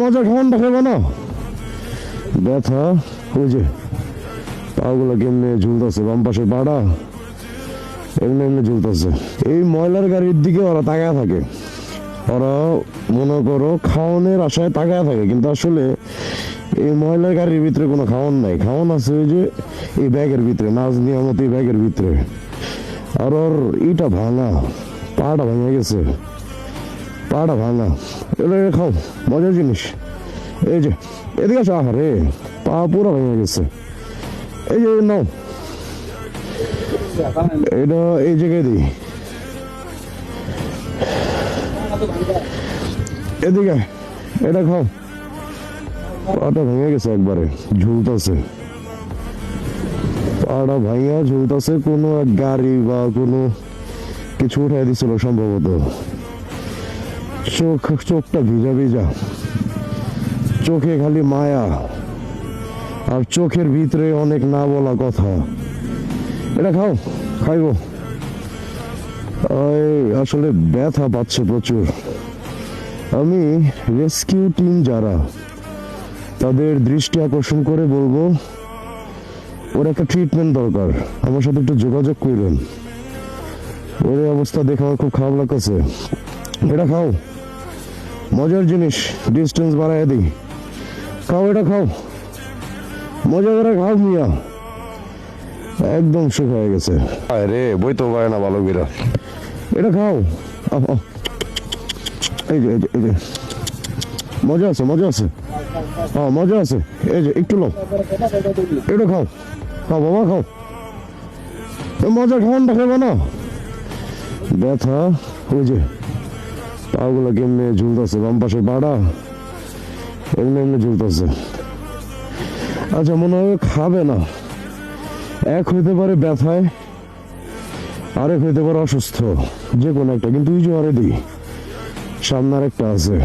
মজা খাওয়ানটা খাবে না, ব্যথা ওই যে পাগুলো কেমনে ঝুলতেছে, বাম পাশে পাড়া এমনি এমনি ঝুলতেছে। এই ময়লার গাড়ির দিকে ওরা তাকায় থাকে, ওরা মনে করো খাওয়ানোর আশায় তাকায় থাকে, কিন্তু আসলে এই ময়লার গাড়ির ভিতরে কোনো খাওয়ান নাই, খাওয়ান আছে ওই যে এই ব্যাগের ভিতরে, নাচ নিয়ামত এই ব্যাগের ভিতরে। আর ওর ইটা ভাঙা, পাটা ভেঙে গেছে, পাটা ভাঙা। এগুলো খাও, মজার জিনিস। এই যে এদিকে আসো, আহারে পা পুরো ভেঙে গেছে। এই যে নাও, এটা এই জায়গায় দিই, এদিকে এটা খাও। পাটা ভেঙে গেছে একবারে, ঝুলতেছে, পাটা ভাঙিয়া ঝুলতেছে। কোনো এক গাড়ি বা কোনো কিছু উঠাই দিছিল সম্ভবত। চোখটা ভিজা ভিজা, চোখে খালি মায়া, আর চোখের ভিতরে অনেক না বলা কথা। এটা খাও, খাইব। আসলে ব্যথা পাচ্ছে প্রচুর। আমি রেস্কিউ টিম যারা, তাদের দৃষ্টি আকর্ষণ করে বলবো ওর একটা ট্রিটমেন্ট দরকার, আমার সাথে একটু যোগাযোগ করবেন। ওর অবস্থা দেখে আমার খুব খারাপ লাগতেছে। এটা খাও, মজার জিনিস, ডিস্টেন্স বাড়াই দিই। খাও, এটা খাও, মজা করে খাও মিয়া। একদম সুখ হয়ে গেছে। আরে বই তো পারে না ভালো বিরা। এটা খাও, এই যে এই যে মজা আছে, মজা আছে, হ্যাঁ মজা আছে। এই যে একটু লো, এটা খাও, খাও বাবা খাও। মজা খাওয়ানটা খাবে না, ব্যথা ওই যে পাগুলো কেমনে ঝুলতেছে, বাম পাশে পাড়া এমনি এমনি ঝুলতেছে। আচ্ছা মনে হয় খাবে না। এক হইতে পারে ব্যথায়, আরেক হইতে পারে অসুস্থ, যে কোনো একটা। কিন্তু এই যে আরে দিই সামনে আরেকটা আছে।